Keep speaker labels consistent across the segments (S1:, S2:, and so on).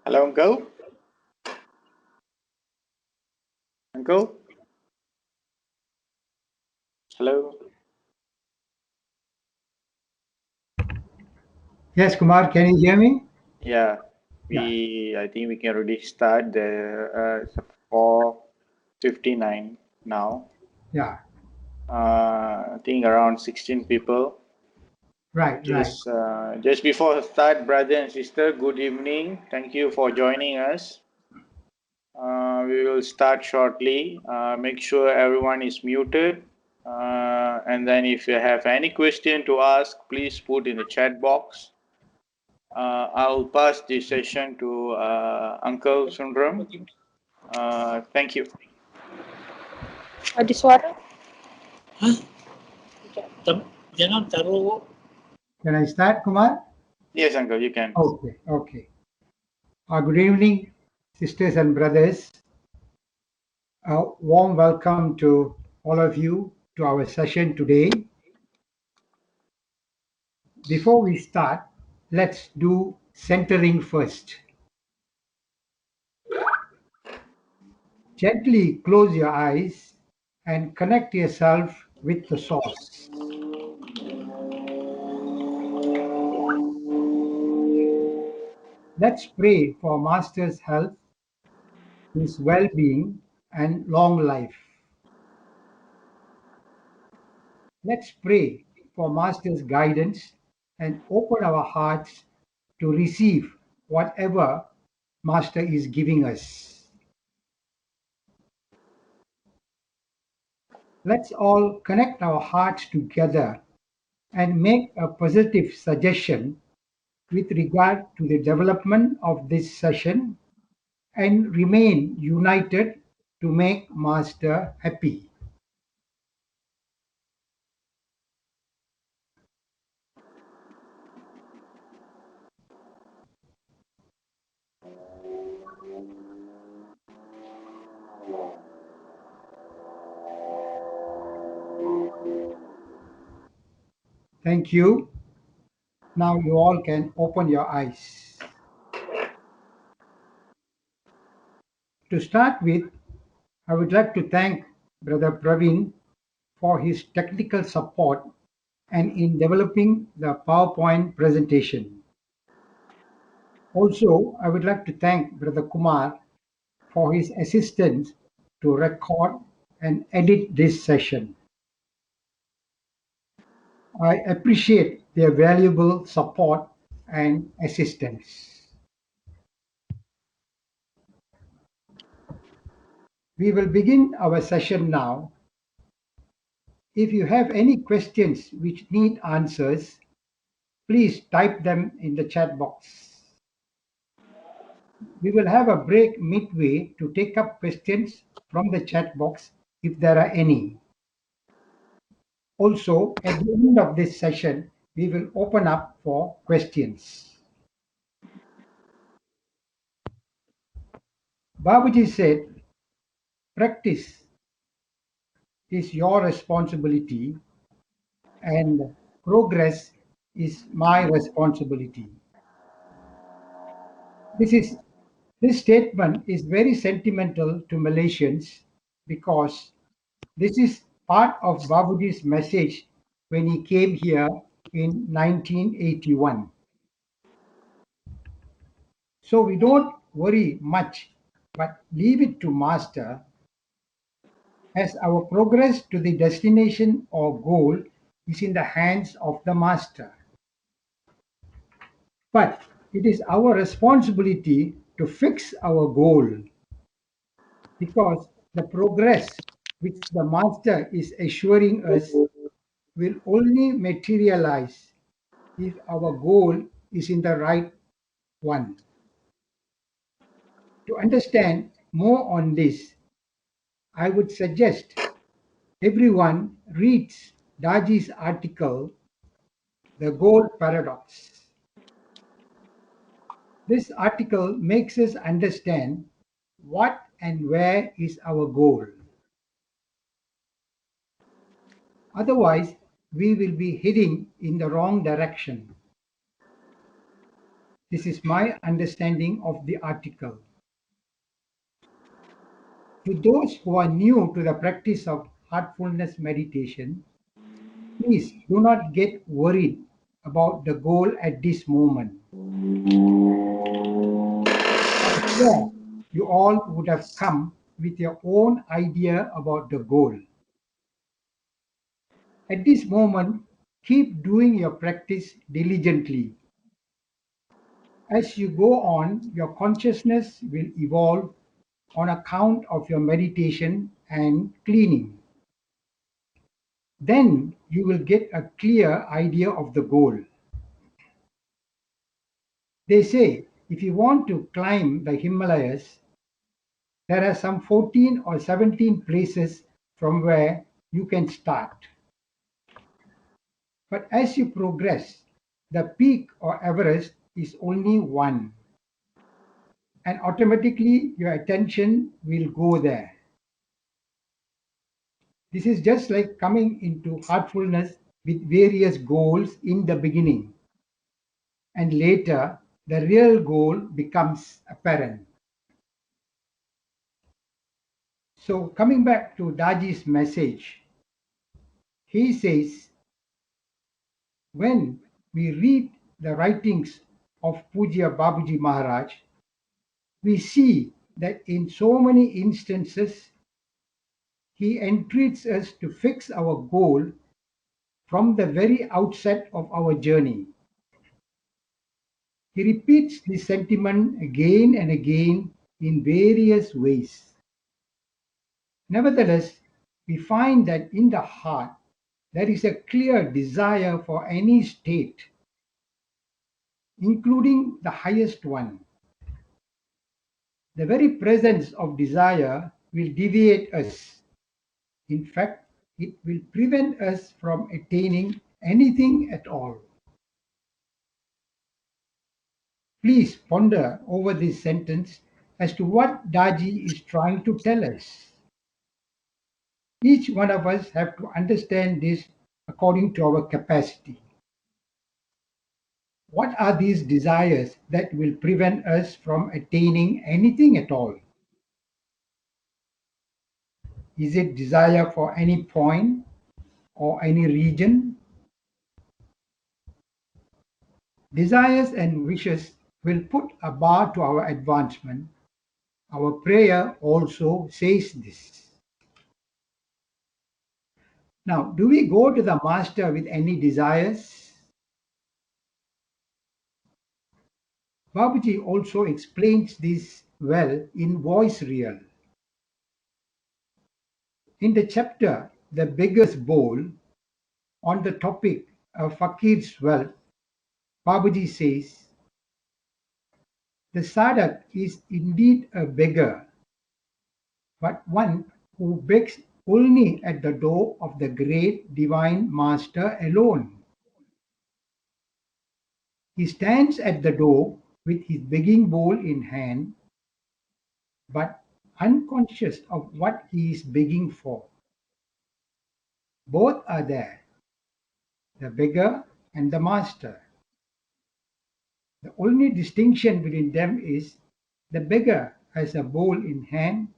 S1: Hello, Uncle. Uncle? Hello?
S2: Yes, Kumar, can you hear me?
S1: Yeah, I think we can already start. It's 4:59 now.
S2: Yeah,
S1: I think around 16 people.
S2: right.
S1: Just before the start, brother and sister, good evening. Thank you for joining us. We will start shortly. Make sure everyone is muted. And then if you have any question to ask, please put in the chat box. I'll pass this session to Uncle Sundram. Thank you.
S3: Ada suara?
S4: Jangan taruh.
S2: Can I start, Kumar?
S1: Yes, Uncle, you can.
S2: Okay. Good evening, sisters and brothers. A warm welcome to all of you to our session today. Before we start, let's do centering first. Gently close your eyes and connect yourself with the source. Let's pray for Master's health, his well-being, and long life. Let's pray for Master's guidance and open our hearts to receive whatever Master is giving us. Let's all connect our hearts together and make a positive suggestion with regard to the development of this session and remain united to make Master happy. Thank you. Now you all can open your eyes. To start with, I would like to thank Brother Praveen for his technical support and in developing the PowerPoint presentation. Also, I would like to thank Brother Kumar for his assistance to record and edit this session. I appreciate their valuable support and assistance. We will begin our session now. If you have any questions which need answers, please type them in the chat box. We will have a break midway to take up questions from the chat box if there are any. Also, at the end of this session, we will open up for questions. Babaji said, practice is your responsibility and progress is my responsibility. This statement is very sentimental to Malaysians because this is part of Babuji's message when he came here in 1981. So we don't worry much, but leave it to Master, as our progress to the destination or goal is in the hands of the Master. But it is our responsibility to fix our goal, because the progress which the Master is assuring us will only materialize if our goal is in the right one. To understand more on this, I would suggest everyone reads Daji's article, The Goal Paradox. This article makes us understand what and where is our goal. Otherwise, we will be heading in the wrong direction. This is my understanding of the article. To those who are new to the practice of heartfulness meditation, please do not get worried about the goal at this moment. I'm sure you all would have come with your own idea about the goal. At this moment, keep doing your practice diligently. As you go on, your consciousness will evolve on account of your meditation and cleaning. Then you will get a clear idea of the goal. They say if you want to climb the Himalayas, there are some 14 or 17 places from where you can start. But as you progress, the peak or Everest is only one, and automatically your attention will go there. This is just like coming into heartfulness with various goals in the beginning, and later the real goal becomes apparent. So, coming back to Daji's message, he says, when we read the writings of Pujya Babuji Maharaj, we see that in so many instances, he entreats us to fix our goal from the very outset of our journey. He repeats this sentiment again and again in various ways. Nevertheless, we find that in the heart there is a clear desire for any state, including the highest one. The very presence of desire will deviate us. In fact, it will prevent us from attaining anything at all. Please ponder over this sentence as to what Daji is trying to tell us. Each one of us have to understand this according to our capacity. What are these desires that will prevent us from attaining anything at all? Is it desire for any point or any region? Desires and wishes will put a bar to our advancement. Our prayer also says this. Now, do we go to the Master with any desires? Babaji also explains this well in Voice Real. In the chapter The Beggar's Bowl, on the topic of Fakir's wealth, Babaji says, the sadhak is indeed a beggar, but one who begs only at the door of the great divine master alone. He stands at the door with his begging bowl in hand, but unconscious of what he is begging for. Both are there, the beggar and the master. The only distinction between them is the beggar has a bowl in hand.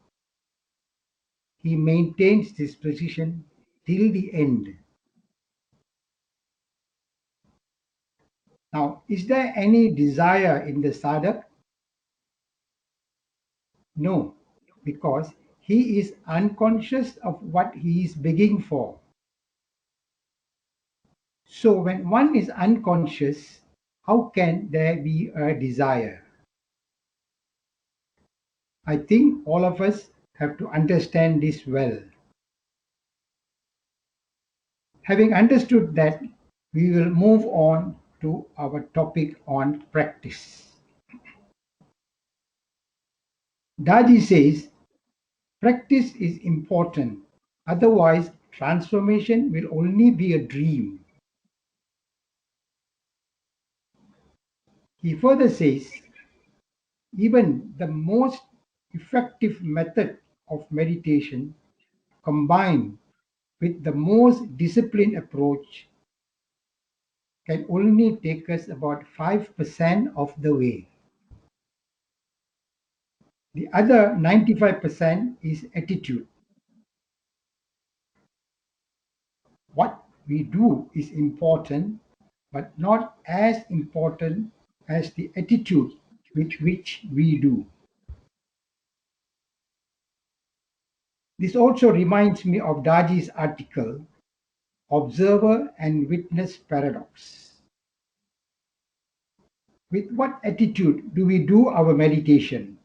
S2: He maintains this position till the end. Now, is there any desire in the sadhak? No, because he is unconscious of what he is begging for. So, when one is unconscious, how can there be a desire? I think all of us have to understand this well. Having understood that, we will move on to our topic on practice. Daji says, practice is important, otherwise, transformation will only be a dream. He further says, even the most effective method of meditation combined with the most disciplined approach can only take us about 5% of the way. The other 95% is attitude. What we do is important, but not as important as the attitude with which we do. This also reminds me of Daji's article, Observer and Witness Paradox. With what attitude do we do our meditation?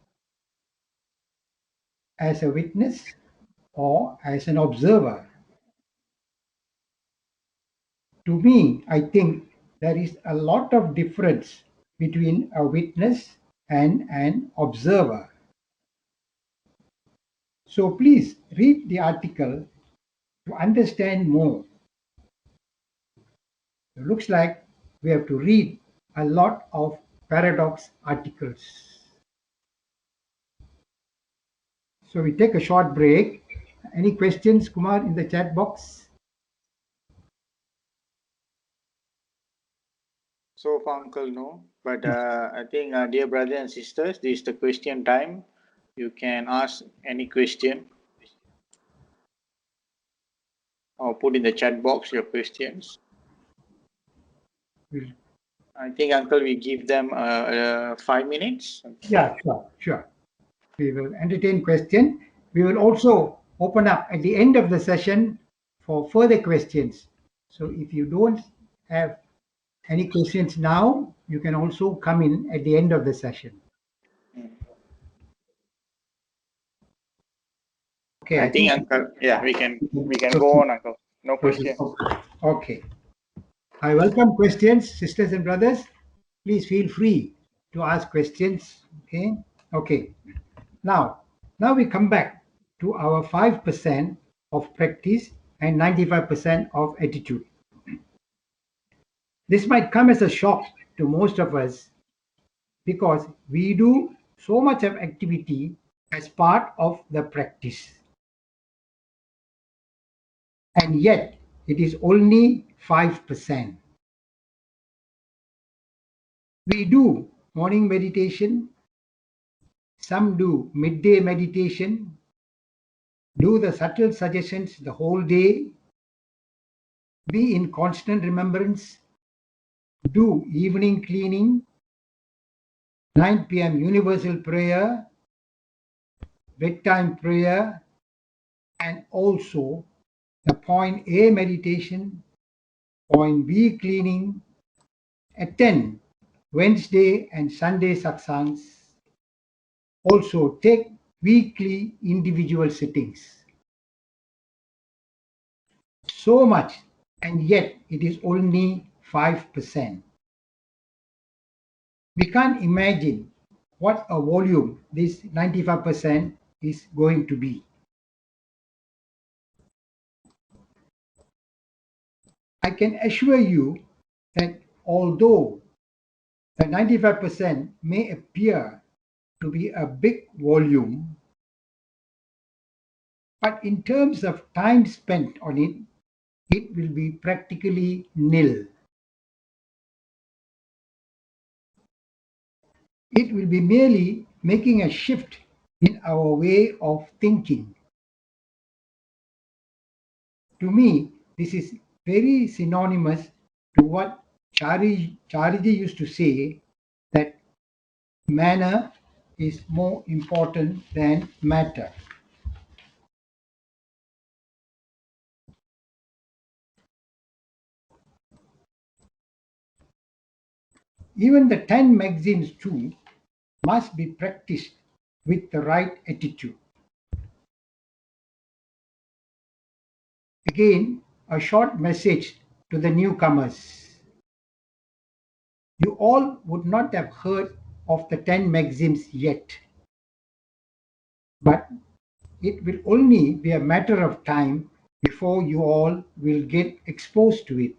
S2: As a witness or as an observer? To me, I think there is a lot of difference between a witness and an observer. So please read the article to understand more. It looks like we have to read a lot of paradox articles. So we take a short break. Any questions, Kumar, in the chat box?
S1: So far, Uncle, no. But I think, dear brothers and sisters, this is the question time. You can ask any question or put in the chat box your questions.
S2: We'll,
S1: I think, Uncle, we give them 5 minutes.
S2: yeah, sure. We will entertain question. We will also open up at the end of the session for further questions. So if you don't have any questions now, you can also come in at the end of the session. Okay,
S1: I think, Uncle, yeah, we can go on, Uncle. No question.
S2: Okay. I welcome questions, sisters and brothers. Please feel free to ask questions. Okay. Now we come back to our 5% of practice and 95% of attitude. This might come as a shock to most of us because we do so much of activity as part of the practice. And yet it is only 5%. We do morning meditation, some do midday meditation, do the subtle suggestions the whole day, be in constant remembrance, do evening cleaning, 9 p.m. universal prayer, bedtime prayer, and also the point A meditation, point B cleaning, attend Wednesday and Sunday satsangs, also take weekly individual sittings. So much, and yet it is only 5%. We can't imagine what a volume this 95% is going to be. I can assure you that although the 95% may appear to be a big volume, but in terms of time spent on it, it will be practically nil. It will be merely making a shift in our way of thinking. To me, this is very synonymous to what Chariji used to say, that manner is more important than matter. Even the 10 maxims too must be practiced with the right attitude. Again, a short message to the newcomers. You all would not have heard of the 10 maxims yet, but it will only be a matter of time before you all will get exposed to it.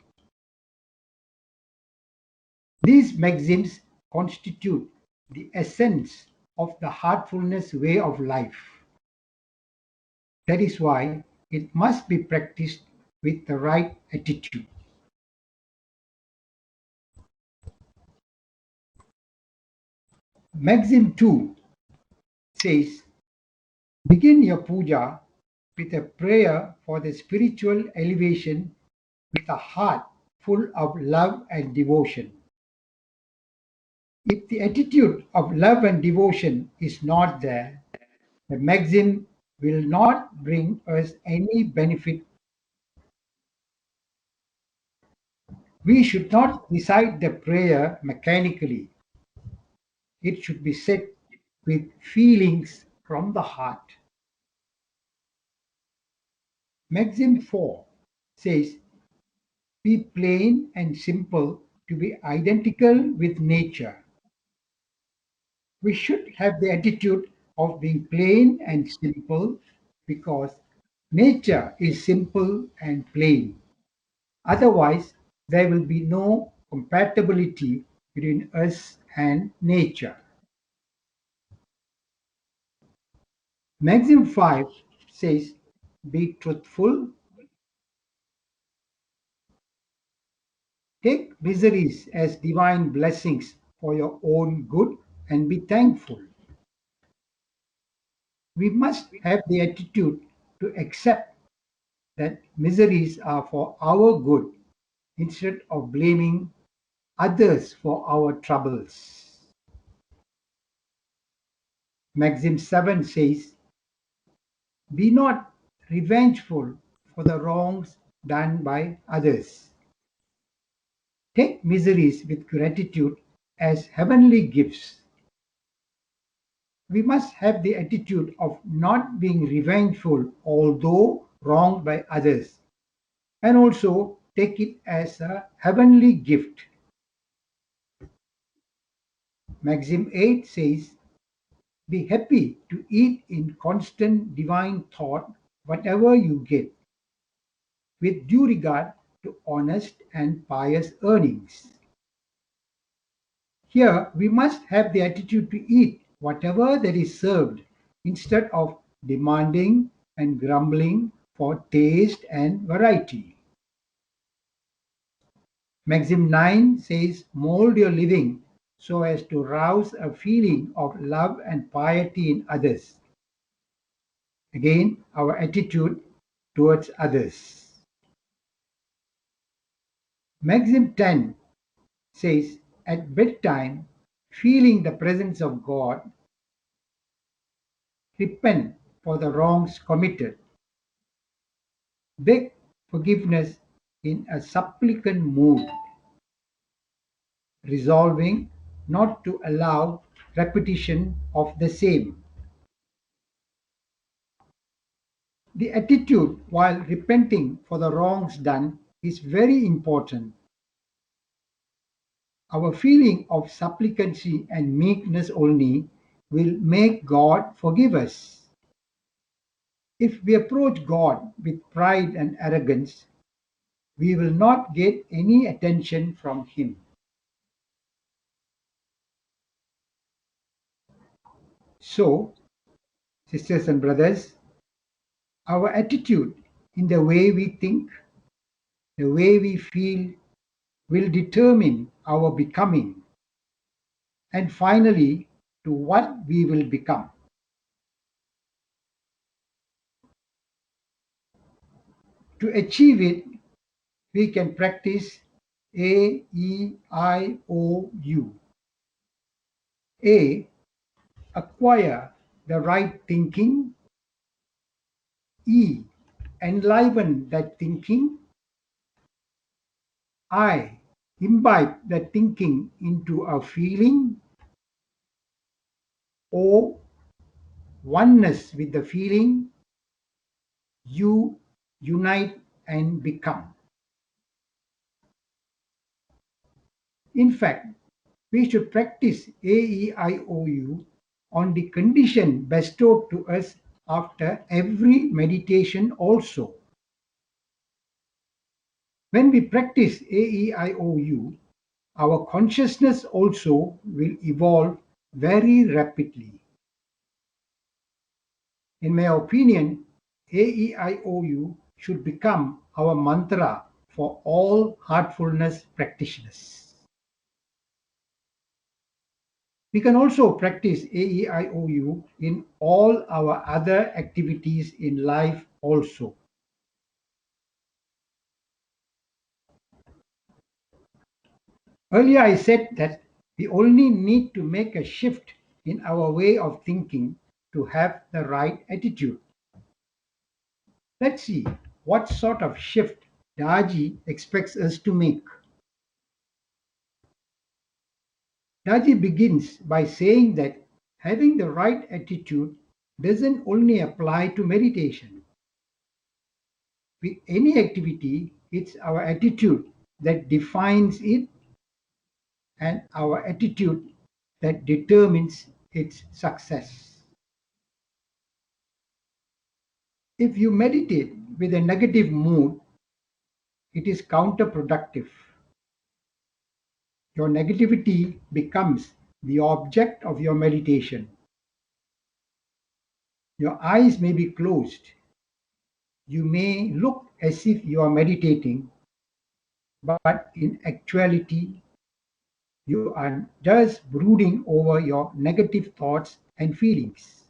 S2: These maxims constitute the essence of the heartfulness way of life. That is why it must be practiced with the right attitude. Maxim 2 says, begin your puja with a prayer for the spiritual elevation with a heart full of love and devotion. If the attitude of love and devotion is not there, the maxim will not bring us any benefit. We should not recite the prayer mechanically. It should be said with feelings from the heart. Maxim 4 says, be plain and simple to be identical with nature. We should have the attitude of being plain and simple because nature is simple and plain. Otherwise, there will be no compatibility between us and nature. Maxim 5 says, be truthful, take miseries as divine blessings for your own good, and be thankful. We must have the attitude to accept that miseries are for our good instead of blaming others for our troubles. Maxim 7 says, be not revengeful for the wrongs done by others. Take miseries with gratitude as heavenly gifts. We must have the attitude of not being revengeful although wronged by others, and also take it as a heavenly gift. Maxim 8 says, be happy to eat in constant divine thought whatever you get, with due regard to honest and pious earnings. Here we must have the attitude to eat whatever that is served instead of demanding and grumbling for taste and variety. Maxim 9 says, mold your living so as to rouse a feeling of love and piety in others. Again, our attitude towards others. Maxim 10 says, at bedtime, feeling the presence of God, repent for the wrongs committed, beg forgiveness in a supplicant mood, resolving not to allow repetition of the same. The attitude while repenting for the wrongs done is very important. Our feeling of supplicancy and meekness only will make God forgive us. If we approach God with pride and arrogance, we will not get any attention from Him. So, sisters and brothers, our attitude in the way we think, the way we feel, will determine our becoming, and finally, to what we will become. To achieve it, we can practice AEIOU. A. Acquire the right thinking. E. Enliven that thinking. I. Imbibe that thinking into a feeling. O. Oneness with the feeling. U. Unite and become. In fact, we should practice AEIOU on the condition bestowed to us after every meditation also. When we practice AEIOU, our consciousness also will evolve very rapidly. In my opinion, AEIOU should become our mantra for all heartfulness practitioners. We can also practice AEIOU in all our other activities in life also. Earlier I said that we only need to make a shift in our way of thinking to have the right attitude. Let's see what sort of shift Daji expects us to make. Daji begins by saying that having the right attitude doesn't only apply to meditation. With any activity, it's our attitude that defines it and our attitude that determines its success. If you meditate with a negative mood, it is counterproductive. Your negativity becomes the object of your meditation. Your eyes may be closed. You may look as if you are meditating, but in actuality, you are just brooding over your negative thoughts and feelings.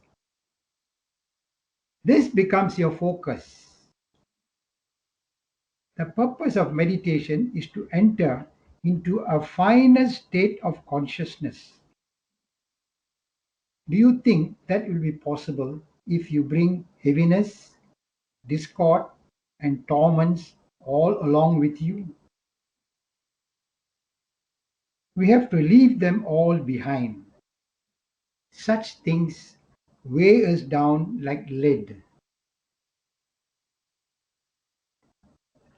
S2: This becomes your focus. The purpose of meditation is to enter into a finer state of consciousness. Do you think that will be possible if you bring heaviness, discord, and torments all along with you? We have to leave them all behind. Such things weigh us down like lead.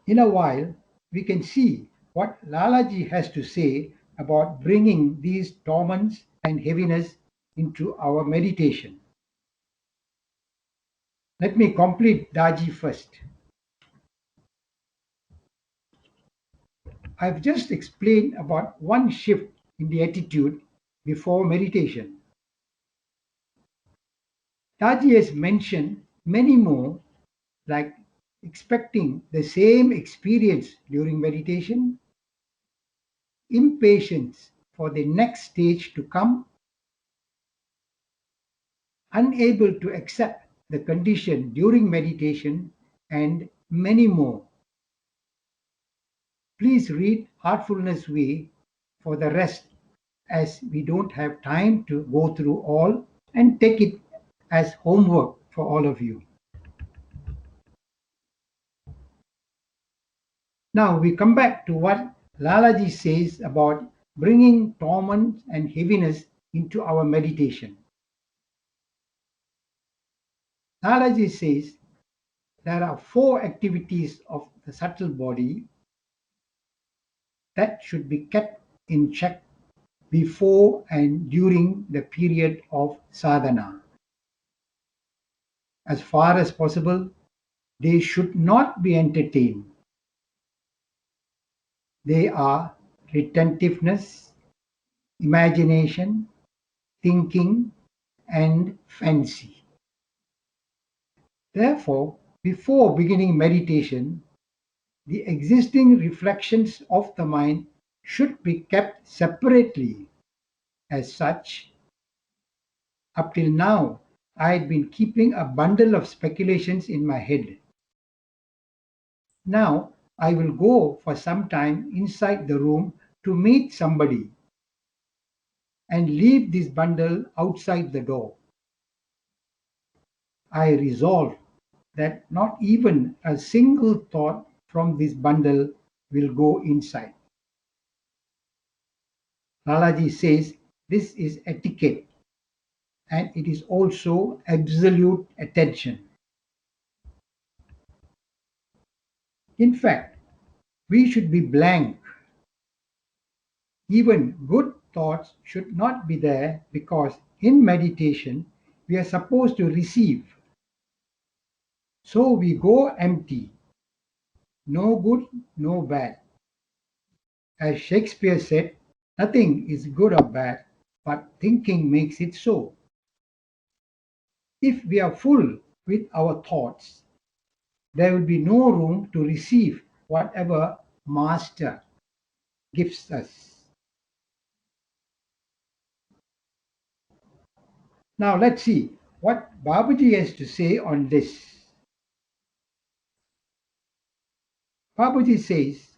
S2: In a while, we can see what Lalaji has to say about bringing these torments and heaviness into our meditation. Let me complete Daji first. I've just explained about one shift in the attitude before meditation. Daji has mentioned many more, like expecting the same experience during meditation, impatience for the next stage to come, unable to accept the condition during meditation, and many more. Please read Heartfulness Way for the rest, as we don't have time to go through all, and take it as homework for all of you. Now we come back to what Lalaji says about bringing torment and heaviness into our meditation. Lalaji says there are 4 activities of the subtle body that should be kept in check before and during the period of sadhana. As far as possible, they should not be entertained. They are retentiveness, imagination, thinking, and fancy. Therefore, before beginning meditation, the existing reflections of the mind should be kept separately. As such, up till now, I had been keeping a bundle of speculations in my head. Now, I will go for some time inside the room to meet somebody and leave this bundle outside the door. I resolve that not even a single thought from this bundle will go inside. Lalaji says this is etiquette and it is also absolute attention. In fact, we should be blank. Even good thoughts should not be there because in meditation we are supposed to receive. So we go empty. No good, no bad. As Shakespeare said, nothing is good or bad, but thinking makes it so. If we are full with our thoughts, there will be no room to receive whatever Master gives us. Now let's see what Babaji has to say on this. Babaji says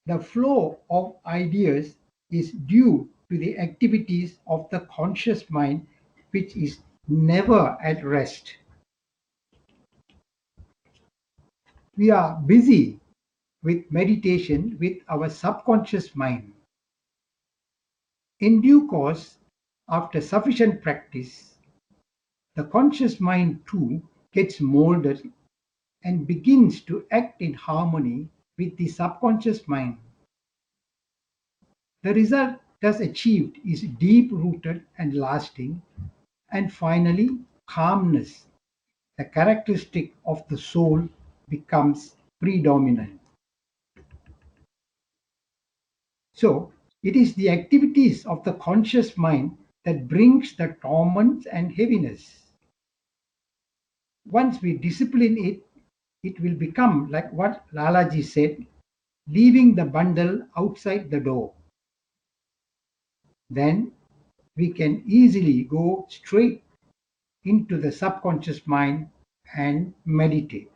S2: the flow of ideas is due to the activities of the conscious mind, which is never at rest. We are busy with meditation with our subconscious mind. In due course, after sufficient practice, the conscious mind too gets molded and begins to act in harmony with the subconscious mind. The result thus achieved is deep rooted and lasting, and finally, calmness, the characteristic of the soul, becomes predominant. So, it is the activities of the conscious mind that brings the torment and heaviness. Once we discipline it, it will become like what Lalaji said, leaving the bundle outside the door. Then we can easily go straight into the subconscious mind and meditate.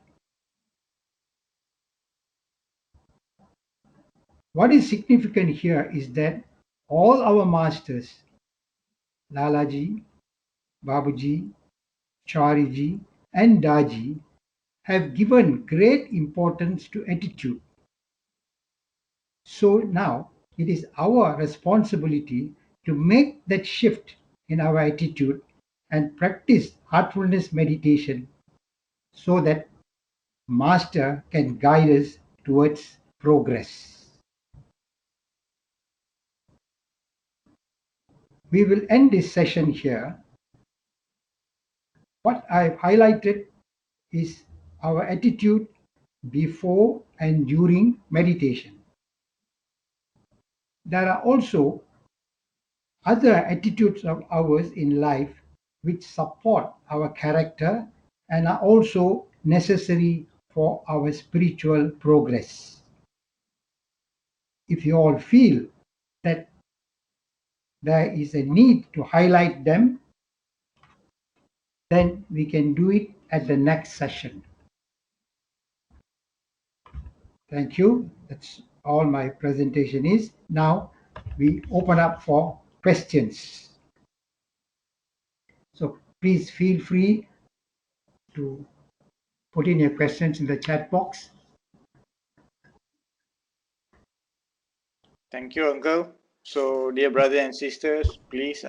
S2: What is significant here is that all our masters, Lalaji, Babuji, Chariji, and Daji, have given great importance to attitude. So now it is our responsibility to make that shift in our attitude and practice heartfulness meditation so that Master can guide us towards progress. We will end this session here. What I've highlighted is our attitude before and during meditation. There are also other attitudes of ours in life which support our character and are also necessary for our spiritual progress. If you all feel that there is a need to highlight them, then we can do it at the next session. Thank you. That's all my presentation is. Now we open up for questions. So please feel free to put in your questions in the chat box.
S1: Thank you, Uncle. So, dear brothers and sisters, please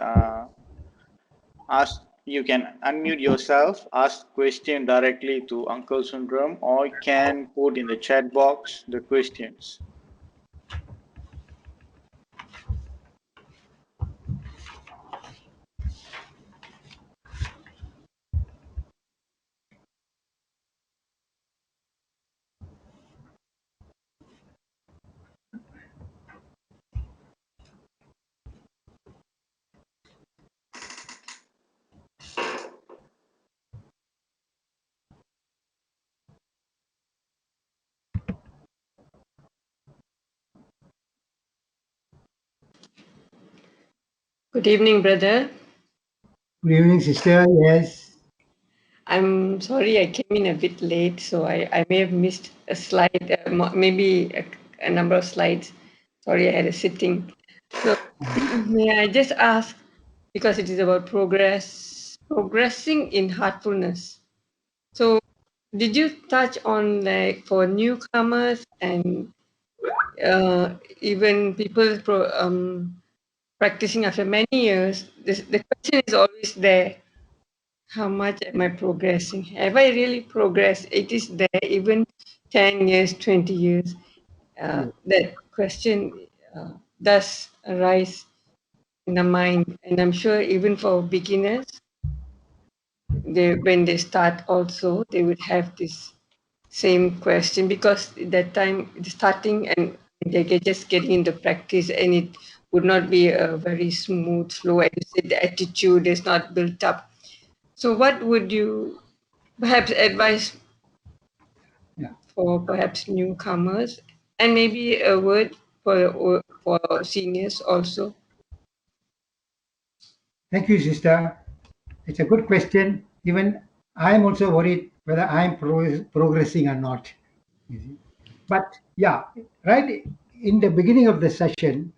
S1: ask. You can unmute yourself, ask question directly to Uncle Sundram, or you can put in the chat box the questions.
S5: Good evening, brother.
S2: Good evening, sister. Yes.
S5: I'm sorry I came in a bit late, so I may have missed a slide, maybe a number of slides. Sorry, I had a sitting. So, may I just ask, because it is about progressing in heartfulness. So, did you touch on like for newcomers and even people practicing after many years? The question is always there. How much am I progressing? Have I really progressed? It is there, even 10 years, 20 years. That question does arise in the mind. And I'm sure even for beginners, when they start also, they would have this same question because at that time, it's starting and they're just getting into practice and it would not be a very smooth flow. And you said the attitude is not built up. So what would you perhaps advice
S2: Yeah.
S5: for perhaps newcomers and maybe a word for seniors also?
S2: Thank you, sister. it's a good question. Even I am also worried whether I am progressing or not. You see. But yeah, right in the beginning of the session,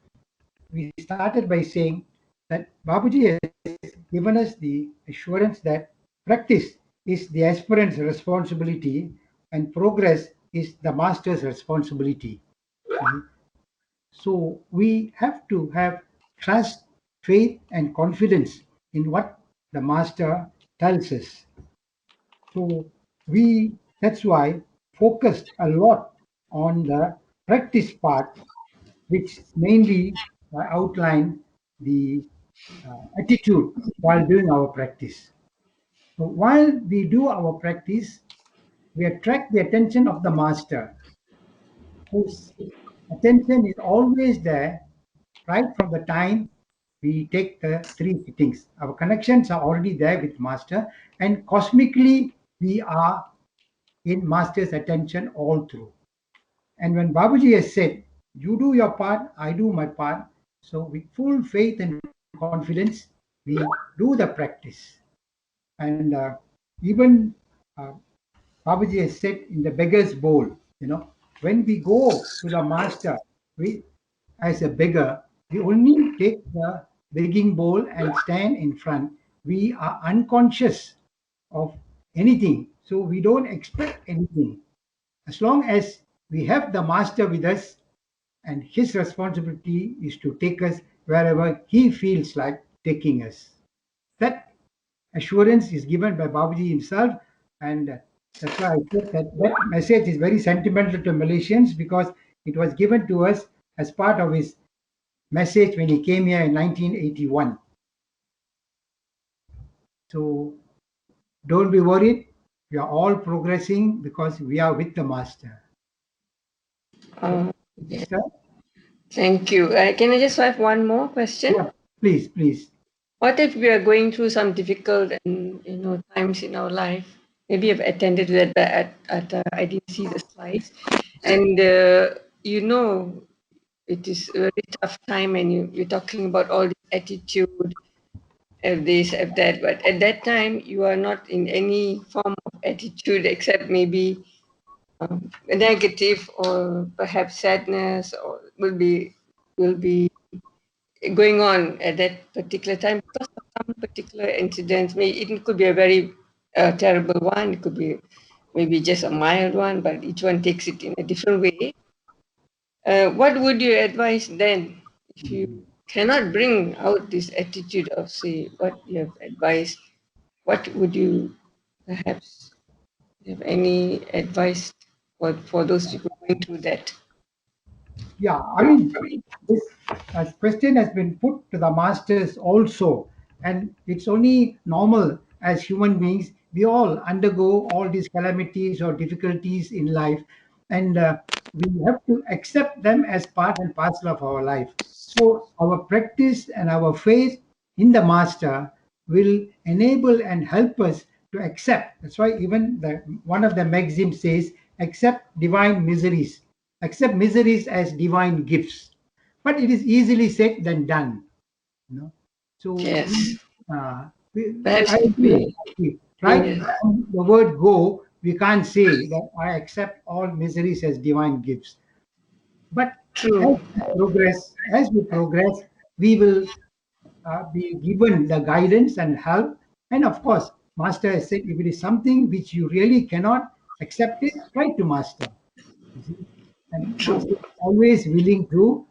S2: we started by saying that Babuji has given us the assurance that practice is the aspirant's responsibility and progress is the master's responsibility. So we have to have trust, faith, and confidence in what the master tells us. So that's why focused a lot on the practice part, which mainly outline the attitude while doing our practice. So while we do our practice, we attract the attention of the master, whose attention is always there right from the time we take the three sittings. Our connections are already there with master, and cosmically we are in master's attention all through. And when Babuji has said, you do your part, I do my part, so with full faith and confidence, we do the practice. And even uh, Babuji has said in the beggar's bowl, when we go to the master, we, as a beggar, we only take the begging bowl and stand in front. We are unconscious of anything, so we don't expect anything. As long as we have the master with us, and his responsibility is to take us wherever he feels like taking us. That assurance is given by Babaji himself, and that's why I said that message is very sentimental to Malaysians because it was given to us as part of his message when he came here in 1981. So don't be worried. We are all progressing because we are with the master.
S5: Uh,
S2: Sister?
S5: Thank you. Can I just have one more question?
S2: Yeah, please, please.
S5: What if we are going through some difficult and times in our life? Maybe I've attended to that, but I didn't see the slides, and it is a very tough time, and you're talking about all the attitude, of this, of that, but at that time you are not in any form of attitude except maybe negative or perhaps sadness, or will be going on at that particular time because of some particular incidents. Maybe it could be a very terrible one. It could be maybe just a mild one, but each one takes it in a different way. What would you advise then if you cannot bring out this attitude of, say, what you have advised? What would you perhaps have any advice for those people going through that?
S2: Yeah, I mean, this question has been put to the masters also, and it's only normal as human beings. We all undergo all these calamities or difficulties in life, and we have to accept them as part and parcel of our life. So, our practice and our faith in the master will enable and help us to accept. That's why even one of the maxims says, accept divine miseries, accept miseries as divine gifts. But it is easily said than done. You know? So
S5: Yes,
S2: I
S5: perhaps
S2: agree. Right
S5: yes,
S2: from the word go, we can't say that I accept all miseries as divine gifts. But
S5: true.
S2: as we progress, we will be given the guidance and help. And of course, Master has said, if it is something which you really cannot accept it, write to Master. You see? And
S5: True.
S2: Master is always willing to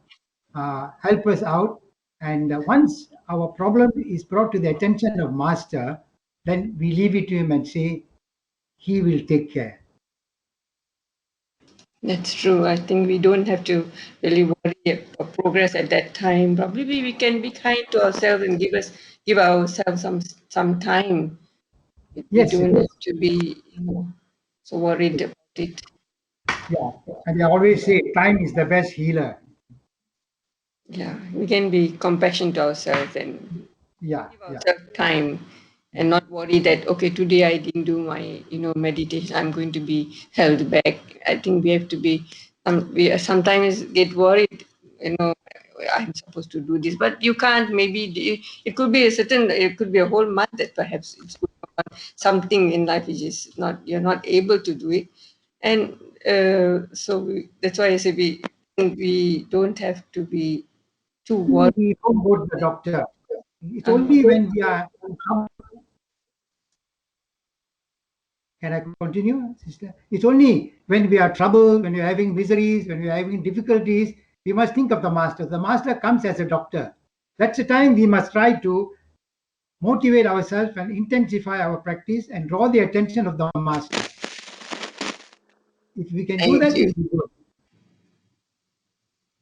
S2: help us out. And once our problem is brought to the attention of Master, then we leave it to him and say, he will take care.
S5: That's true. I think we don't have to really worry about progress at that time. Probably we can be kind to ourselves and give ourselves some time. We
S2: Yes,
S5: don't
S2: yes,
S5: have to be so worried about it.
S2: yeah. And they always say, time is the best healer.
S5: Yeah, we can be compassionate to ourselves and
S2: Yeah,
S5: give
S2: yeah,
S5: ourselves time and not worry that, okay, today I didn't do my meditation, I'm going to be held back. I think we have to be we sometimes get worried, I'm supposed to do this, but you can't. Maybe it could be it could be a whole month that perhaps it's going on. Something in life which is not, you're not able to do it, and that's why I say we don't have to be too worried.
S2: We don't go to the doctor. It's only when we are. Can I continue, sister? It's only when we are troubled, when we are having miseries, when we are having difficulties, we must think of the master. The master comes as a doctor. That's the time we must try to motivate ourselves and intensify our practice and draw the attention of the master. If we can do
S5: Thank
S2: that,
S5: you.
S2: it will be good.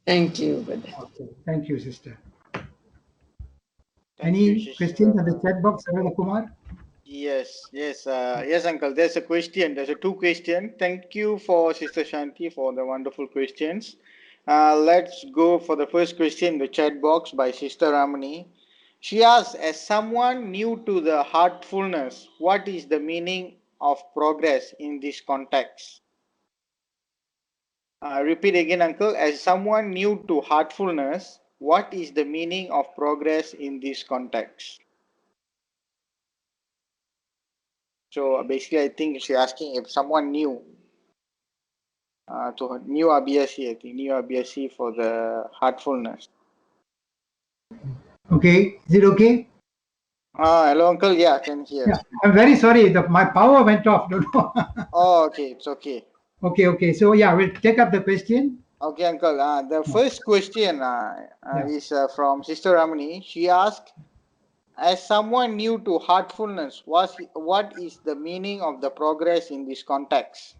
S5: Thank you, brother.
S2: Okay. Thank you, sister.
S1: Thank you,
S2: Any
S1: sister.
S2: questions on the chat box, Brother Kumar?
S1: Yes, uncle. There's a question. There's a two question. Thank you for Sister Shanti for the wonderful questions. Let's go for the first question in the chat box by Sister Ramani. She asks, as someone new to the heartfulness, what is the meaning of progress in this context? Repeat again, uncle. As someone new to heartfulness, what is the meaning of progress in this context? So basically, I think she's asking if someone new to new RBSC, I think new RBSC for the heartfulness.
S2: Okay. Is it okay?
S1: Hello, uncle. Yeah, I can hear.
S2: Yeah. I'm very sorry. My power went off. Don't know.
S1: Oh, okay. It's okay.
S2: Okay. So yeah, we'll take up the question.
S1: Okay, uncle. The first question is from Sister Ramani. She asked, as someone new to heartfulness, what is the meaning of the progress in this context?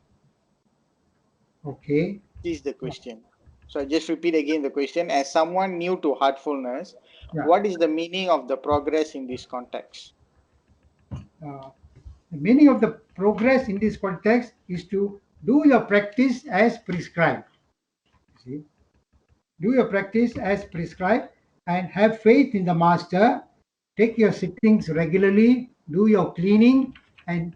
S2: Okay.
S1: This is the question. So I just repeat again the question. As someone new to heartfulness,
S2: Yeah.
S1: what is the meaning of the progress in this context?
S2: The meaning of the progress in this context is to do your practice as prescribed. See? Do your practice as prescribed and have faith in the master. Take your sittings regularly, do your cleaning, and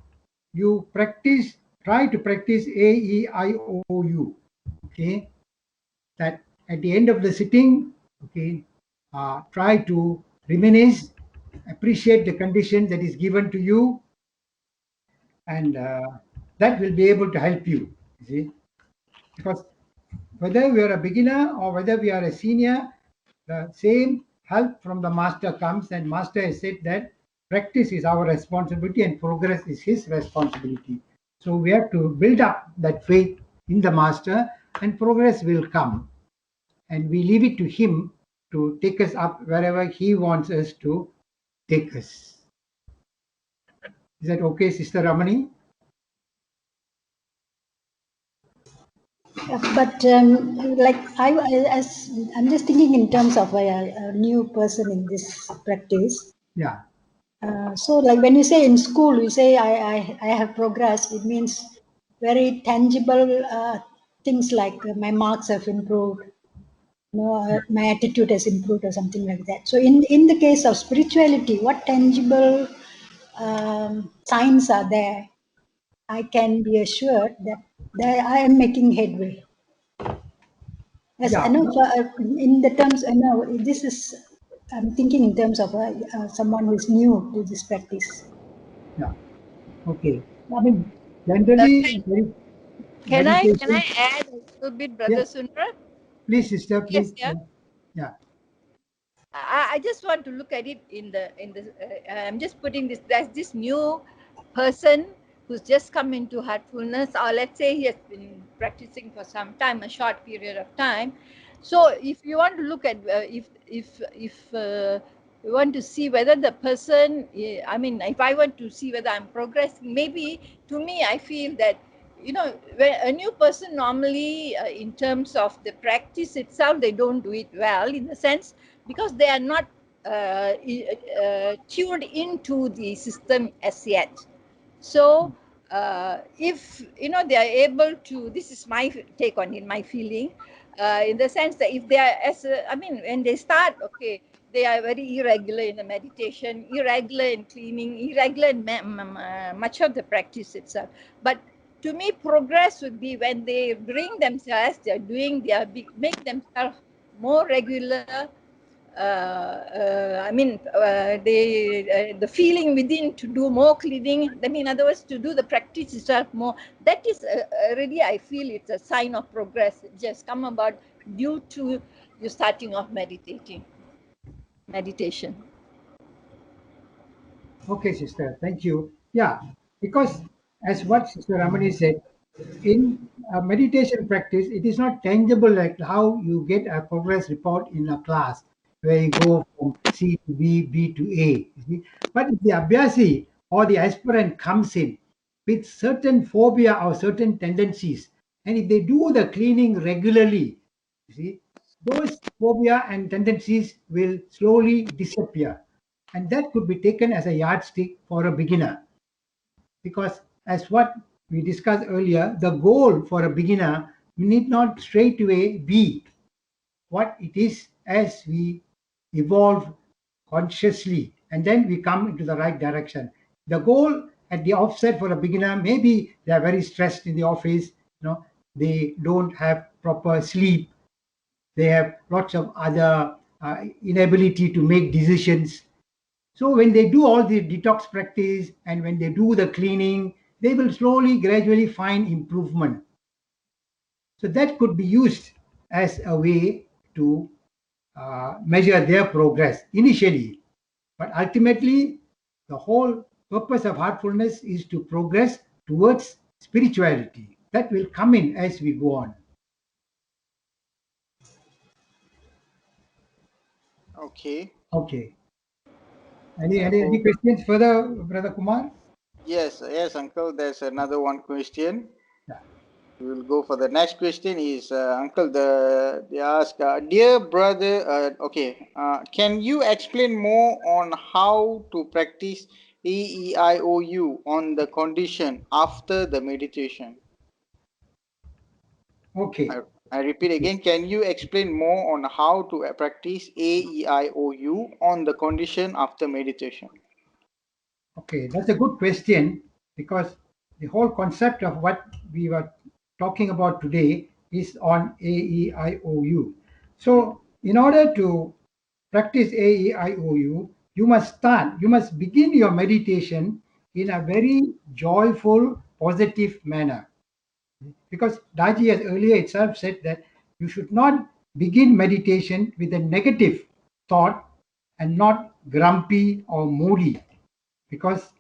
S2: you practice, try to practice AEIOU. Okay, that at the end of the sitting, okay, try to reminisce, appreciate the condition that is given to you, and that will be able to help you. You see, because whether we are a beginner or whether we are a senior, the same help from the master comes, and master has said that practice is our responsibility and progress is his responsibility. So we have to build up that faith in the master, and progress will come. And we leave it to him to take us up wherever he wants us to take us. Is that okay, Sister Ramani?
S3: But like as I'm just thinking in terms of a new person in this practice.
S2: Yeah.
S3: So like when you say in school, you say I have progressed. It means very tangible things like my marks have improved. My attitude has improved or something like that. So in the case of spirituality, what tangible signs are there? I can be assured that I am making headway. As I
S2: Yeah.
S3: know, in the terms, I know this is. I'm thinking in terms of someone who is new to this practice.
S2: Yeah. Okay. I mean, generally,
S6: Can I
S2: meditation.
S6: add a little bit, Brother
S2: Yeah.
S6: Sundar?
S2: Please, sister,
S6: Yes,
S2: please.
S6: yeah.
S2: Yeah.
S6: I just want to look at it in the I'm just putting this, there's this new person who's just come into heartfulness, or let's say he has been practicing for some time, a short period of time. So if you want to look at if you want to see whether the person, I mean, if I want to see whether I'm progressing, maybe to me I feel that, when a new person normally, in terms of the practice itself, they don't do it well, in the sense because they are not tuned into the system as yet. So if they are able to, this is my take on it, my feeling, in the sense that if they are when they start, okay, they are very irregular in the meditation, irregular in cleaning, irregular in much of the practice itself. But to me, progress would be when they bring themselves, they're doing, make themselves more regular. I mean, the feeling within to do more cleaning. I mean, in other words, to do the practice itself more. That is already, I feel, it's a sign of progress. It just come about due to you starting off meditation.
S2: Okay, sister. Thank you. Yeah, because as what Sister Ramani said, in a meditation practice, it is not tangible like how you get a progress report in a class where you go from C to B, B to A. You see? But if the Abhyasi or the aspirant comes in with certain phobia or certain tendencies, and if they do the cleaning regularly, you see, those phobia and tendencies will slowly disappear. And that could be taken as a yardstick for a beginner. Because as what we discussed earlier, the goal for a beginner need not straight away be what it is as we evolve consciously and then we come into the right direction. The goal at the offset for a beginner, maybe they are very stressed in the office, they don't have proper sleep, they have lots of other inability to make decisions. So when they do all the detox practice and when they do the cleaning, they will slowly, gradually find improvement. So that could be used as a way to measure their progress initially. But ultimately, the whole purpose of heartfulness is to progress towards spirituality. That will come in as we go on.
S1: Okay.
S2: Okay.
S1: I
S2: Any
S1: hope.
S2: questions further, Brother Kumar?
S1: Yes, Uncle. There's another one question.
S2: Yeah.
S1: We will go for the next question. Is Uncle? They ask, dear brother. Okay. Can you explain more on how to practice AEIOU on the condition after the meditation?
S2: Okay.
S1: I repeat again. Can you explain more on how to practice AEIOU on the condition after meditation?
S2: Okay, that's a good question because the whole concept of what we were talking about today is on AEIOU. So, in order to practice AEIOU, you must begin your meditation in a very joyful, positive manner. Because Daji has earlier itself said that you should not begin meditation with a negative thought and not grumpy or moody because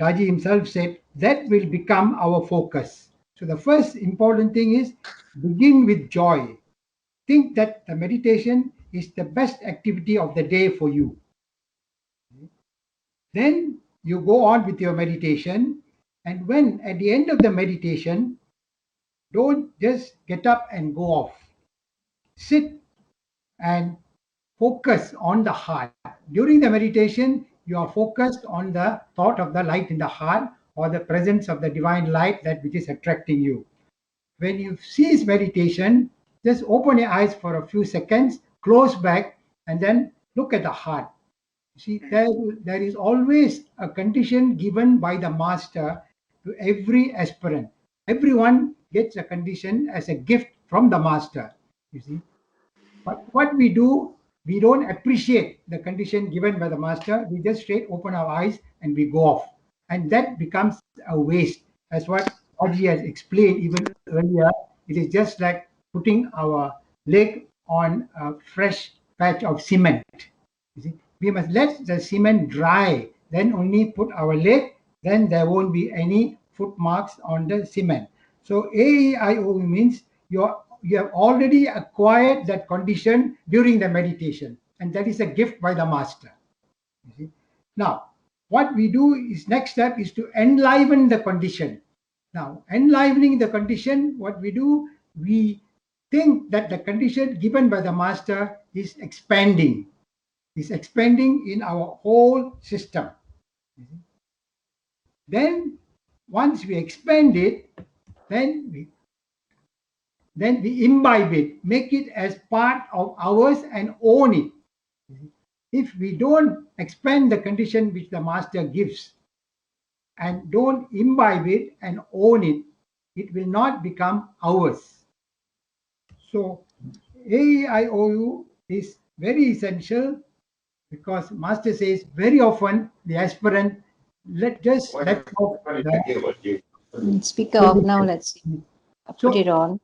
S2: Raji himself said that will become our focus. So the first important thing is begin with joy. Think that the meditation is the best activity of the day for you. Then you go on with your meditation, and when at the end of the meditation, don't just get up and go off. Sit and focus on the heart. During the meditation, you are focused on the thought of the light in the heart or the presence of the divine light that which is attracting you. When you cease meditation, just open your eyes for a few seconds, close back, and then look at the heart. See, there is always a condition given by the master to every aspirant. Everyone gets a condition as a gift from the master. You see, but what we do, we don't appreciate the condition given by the master. We just straight open our eyes and we go off. And that becomes a waste. As what Aji has explained even earlier, it is just like putting our leg on a fresh patch of cement. You see, we must let the cement dry, then only put our leg, then there won't be any footmarks on the cement. So AEIO means you have already acquired that condition during the meditation, and that is a gift by the master. You see? Now, what we do is next step is to enliven the condition. Now, enlivening the condition, what we do, we think that the condition given by the master is expanding in our whole system. Then, once we expand it, then we imbibe it, make it as part of ours and own it. If we don't expand the condition which the master gives and don't imbibe it and own it, it will not become ours. So AEIOU is very essential because Master says very often the aspirant let off the
S7: Speaker off now.
S2: position.
S7: Let's see. I put
S2: So
S7: it on.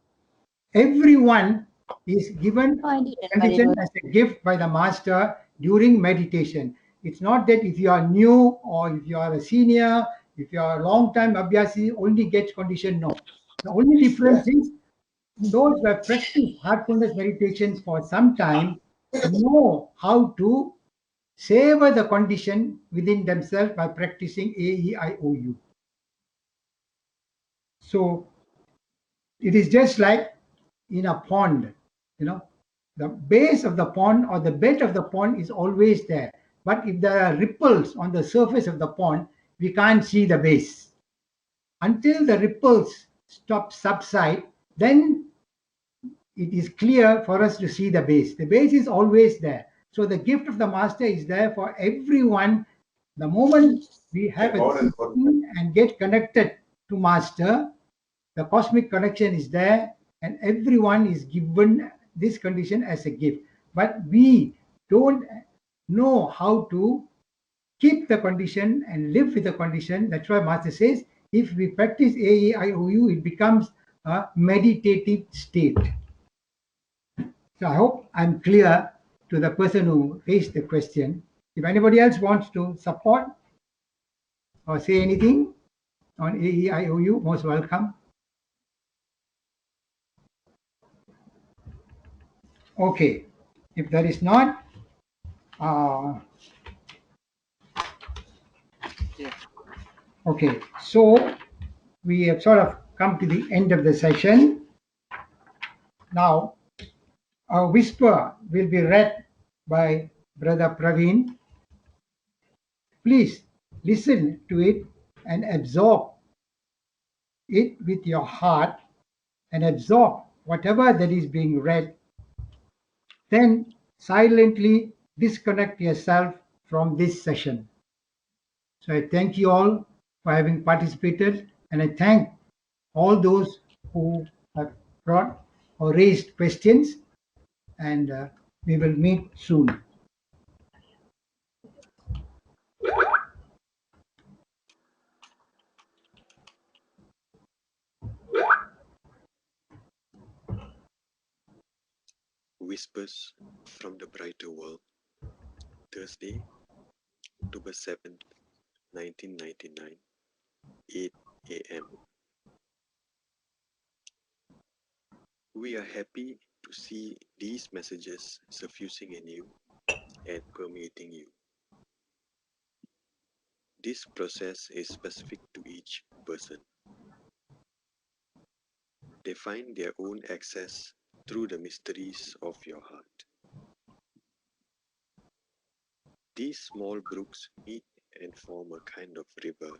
S2: everyone is given
S7: Oh, I didn't, but it
S2: condition
S7: was.
S2: as a gift by the master during meditation. It's not that if you are new or if you are a senior, if you are a long time abhyasi, only gets condition. No. The only difference is those who have practiced heartfulness meditations for some time know how to savor the condition within themselves by practicing AEIOU. So it is just like in a pond, you know, the base of the pond or the bed of the pond is always there. But if there are ripples on the surface of the pond, we can't see the base. Until the ripples stop subside, then it is clear for us to see the base. The base is always there. So the gift of the master is there for everyone. The moment we have a connection and get connected to master, the cosmic connection is there, and everyone is given this condition as a gift. But we don't know how to keep the condition and live with the condition. That's why master says if we practice AEIOU, it becomes a meditative state. So I hope I'm clear to the person who raised the question. If anybody else wants to support or say anything on AEIOU, most welcome. Okay, if there is not, okay, so we have sort of come to the end of the session. Now, a whisper will be read by Brother Praveen. Please listen to it and absorb it with your heart and absorb whatever that is being read. Then silently disconnect yourself from this session. So I thank you all for having participated, and I thank all those who have brought or raised questions, and we will meet soon.
S8: Whispers from the Brighter World, Thursday, October 7th, 1999, 8 a.m. We are happy to see these messages suffusing in you and permeating you. This process is specific to each person. They find their own access through the mysteries of your heart. These small brooks meet and form a kind of river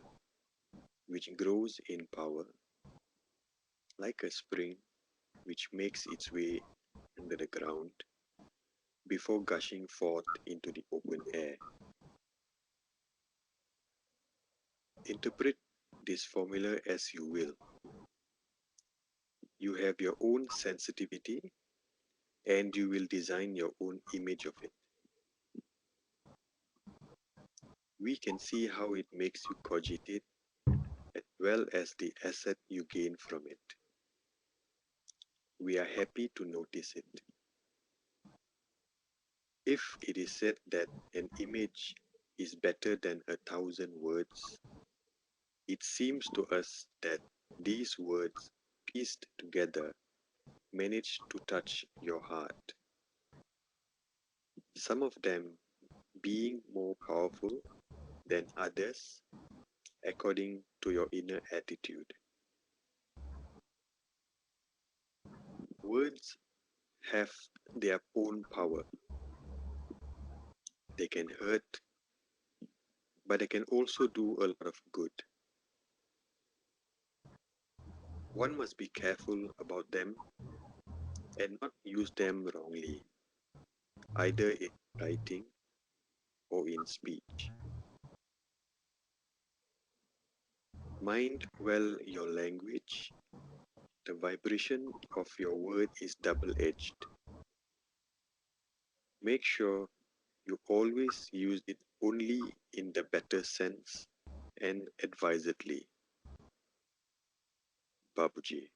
S8: which grows in power like a spring which makes its way under the ground before gushing forth into the open air. Interpret this formula as you will. You have your own sensitivity and you will design your own image of it. We can see how it makes you cogitate as well as the asset you gain from it. We are happy to notice it. If it is said that an image is better than 1,000 words, it seems to us that these words pieced together manage to touch your heart. Some of them being more powerful than others according to your inner attitude. Words have their own power. They can hurt, but they can also do a lot of good. One must be careful about them and not use them wrongly, either in writing or in speech. Mind well your language. The vibration of your word is double-edged. Make sure you always use it only in the better sense and advisedly. Babuji.